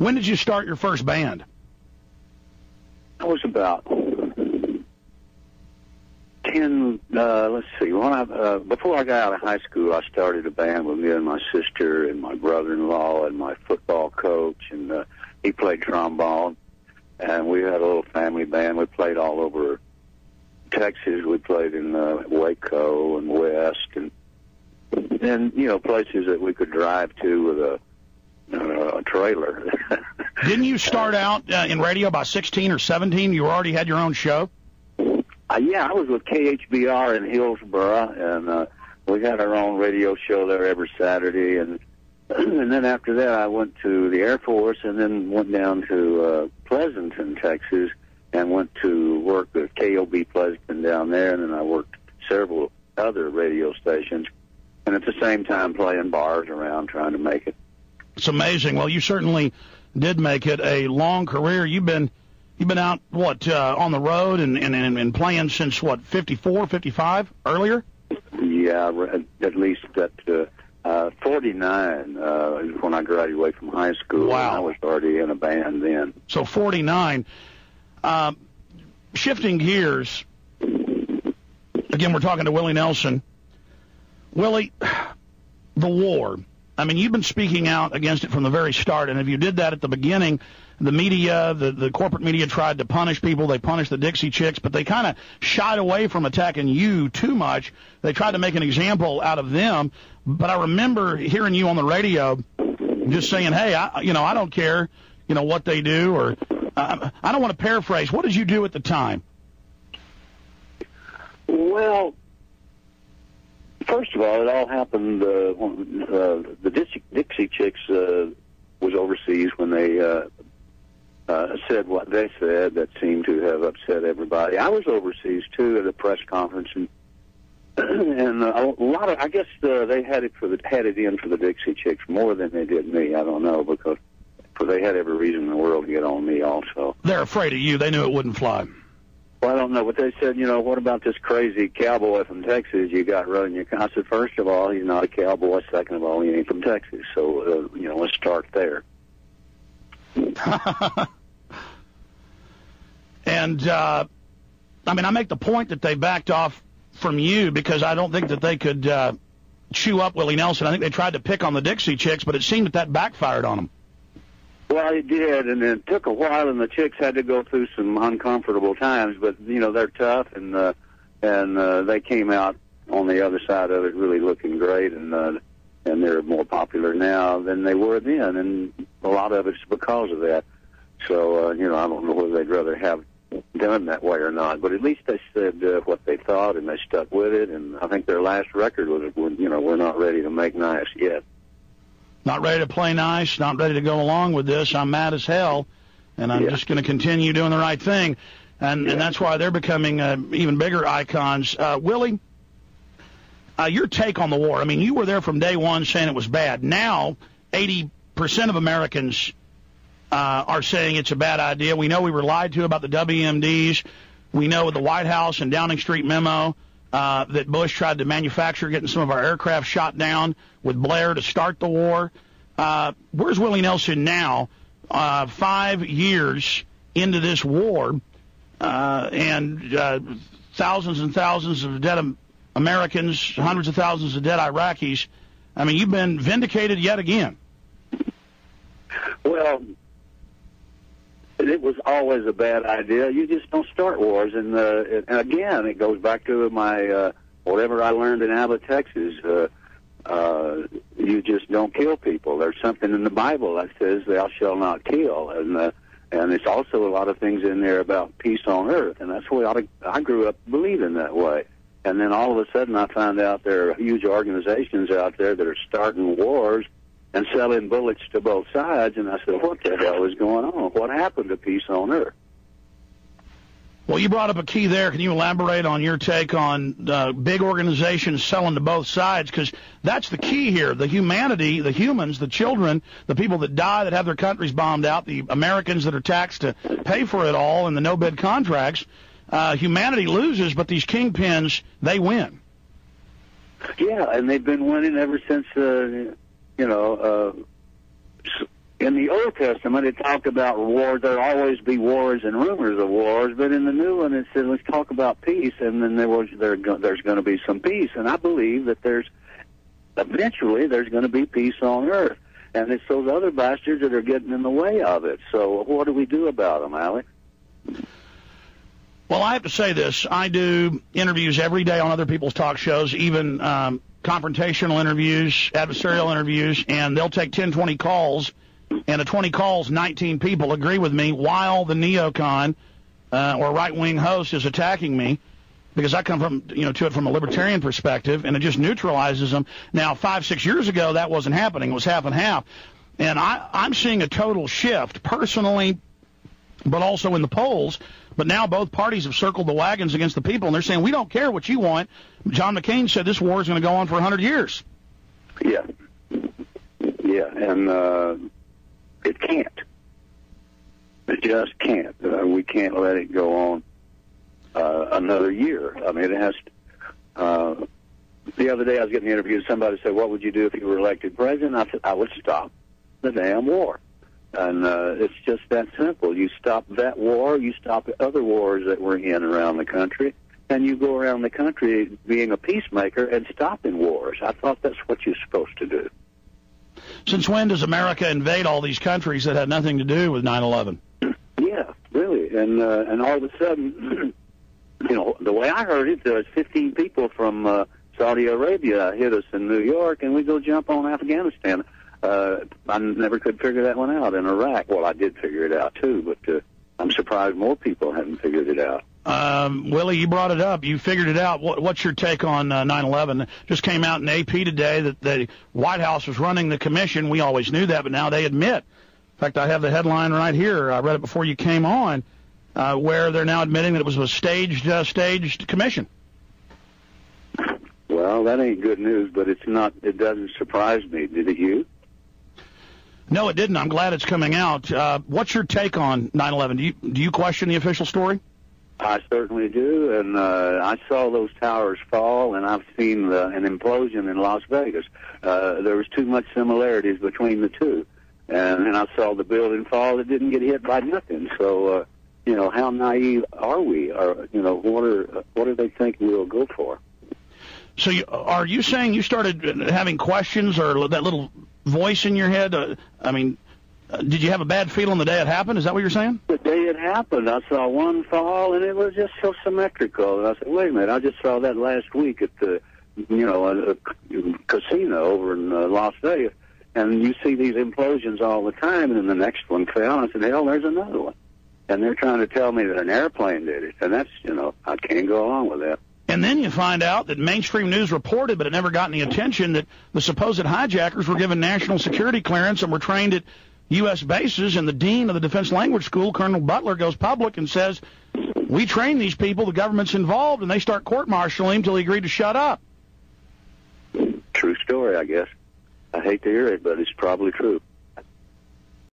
When did you start your first band? I was about 10, let's see, before I got out of high school, I started a band with me and my sister and my brother-in-law and my football coach, and he played trombone, and we had a little family band. We played all over Texas. We played in Waco and West, and places that we could drive to with a trailer. Didn't you start out in radio by 16 or 17? You already had your own show? Yeah, I was with KHBR in Hillsboro, and we had our own radio show there every Saturday. And then after that, I went to the Air Force and then went down to Pleasanton, Texas, and went to work with KOB Pleasanton down there. And then I worked several other radio stations, and at the same time playing bars around trying to make it. It's amazing. Well, you certainly did make it a long career. You've been out, on the road and playing since, 54, 55, earlier? Yeah, at least at 49 when I graduated from high school. Wow. I was already in a band then. So 49. Shifting gears, again, we're talking to Willie Nelson. Willie, the war. I mean, you've been speaking out against it from the very start, and if you did that at the beginning, the media, the corporate media tried to punish people. They punished the Dixie Chicks, but they kind of shied away from attacking you too much. They tried to make an example out of them, but I remember hearing you on the radio just saying, hey, I don't care, what they do, or I don't want to paraphrase. What did you do at the time? Well, first of all, it all happened when the Dixie Chicks was overseas when they said what they said that seemed to have upset everybody. I was overseas, too, at a press conference, and a lot of, I guess they had it in for the Dixie Chicks more than they did me. I don't know, because they had every reason in the world to get on me also. They're afraid of you. They knew it wouldn't fly. Well, I don't know, but they said, what about this crazy cowboy from Texas you got running your... I said, first of all, he's not a cowboy. Second of all, he ain't from Texas. So, let's start there. And, I make the point that they backed off from you because I don't think that they could chew up Willie Nelson. I think they tried to pick on the Dixie Chicks, but it seemed that backfired on them. Well, it did, and it took a while, and the Chicks had to go through some uncomfortable times, but, they're tough, and they came out on the other side of it really looking great, and they're more popular now than they were then, and a lot of it's because of that. So, I don't know whether they'd rather have done that way or not, but at least they said what they thought, and they stuck with it, and I think their last record was, we're not ready to make nice yet. Not ready to play nice, not ready to go along with this. I'm mad as hell, and I'm just going to continue doing the right thing. And that's why they're becoming even bigger icons. Willie, your take on the war. You were there from day one saying it was bad. Now, 80% of Americans are saying it's a bad idea. We know we were lied to about the WMDs. We know with the White House and Downing Street memo that Bush tried to manufacture getting some of our aircraft shot down with Blair to start the war. Where's Willie Nelson now, 5 years into this war, and thousands and thousands of dead Americans, hundreds of thousands of dead Iraqis? You've been vindicated yet again. Well, it was always a bad idea. You just don't start wars. And again, it goes back to my whatever I learned in Abbott, Texas. You just don't kill people. There's something in the Bible that says thou shalt not kill. And there's also a lot of things in there about peace on earth. And that's the way I grew up believing that way. And then all of a sudden I found out there are huge organizations out there that are starting wars and selling bullets to both sides, and I said, what the hell is going on? What happened to peace on earth? Well, you brought up a key there. Can you elaborate on your take on big organizations selling to both sides? Because that's the key here. The humanity, the humans, the children, the people that die, that have their countries bombed out, the Americans that are taxed to pay for it all in the no-bid contracts, humanity loses, but these kingpins, they win. Yeah, and they've been winning ever since... In the Old Testament, it talked about wars. There'll always be wars and rumors of wars, but in the New one, it said, let's talk about peace, and then there's going to be some peace. And I believe that eventually there's going to be peace on earth. And it's those other bastards that are getting in the way of it. So what do we do about them, Alex? Well, I have to say this. I do interviews every day on other people's talk shows, even confrontational interviews, adversarial interviews, and they'll take 10, 20 calls. And at 20 calls, 19 people agree with me while the neocon or right-wing host is attacking me, because I come from, to it from a libertarian perspective, and it just neutralizes them. Now, 5, 6 years ago, that wasn't happening. It was half and half. And I'm seeing a total shift personally, but also in the polls. But now both parties have circled the wagons against the people, and they're saying, we don't care what you want. John McCain said this war is going to go on for 100 years. Yeah. Yeah, and it can't. It just can't. We can't let it go on another year. I mean, it has to. The other day I was getting interviewed. Somebody said, what would you do if you were elected president? I said, I would stop the damn war. And it's just that simple. You stop that war, you stop other wars that we're in around the country, and you go around the country being a peacemaker and stopping wars. I thought that's what you're supposed to do. Since when does America invade all these countries that had nothing to do with 9/11? Yeah, really. And all of a sudden, the way I heard it, there was 15 people from Saudi Arabia hit us in New York, and we go jump on Afghanistan. I never could figure that one out in Iraq. Well, I did figure it out, too, but I'm surprised more people haven't figured it out. Willie, you brought it up. You figured it out. What's your take on 9/11? Just came out in AP today that the White House was running the commission. We always knew that, but now they admit. In fact, I have the headline right here. I read it before you came on, where they're now admitting that it was a staged commission. Well, that ain't good news, but it's not. It doesn't surprise me. Did it you? No, it didn't. I'm glad it's coming out. What's your take on 9/11? Do you question the official story? I certainly do, and I saw those towers fall, and I've seen an implosion in Las Vegas. There was too much similarities between the two, and I saw the building fall. It didn't get hit by nothing. So, how naive are we? Or, what do they think we'll go for? So, are you saying you started having questions or that little voice in your head? Did you have a bad feeling the day it happened? Is that what you're saying? The day it happened, I saw one fall, and it was just so symmetrical. And I said, wait a minute, I just saw that last week at the, a casino over in Las Vegas. And you see these implosions all the time, and then the next one fell. And I said, hell, there's another one. And they're trying to tell me that an airplane did it. And that's, I can't go along with that. And then you find out that mainstream news reported, but it never got any attention, that the supposed hijackers were given national security clearance and were trained at U.S. bases, and the dean of the Defense Language School, Colonel Butler, goes public and says, we train these people, the government's involved, and they start court-martialing him until he agreed to shut up. True story, I guess. I hate to hear it, but it's probably true.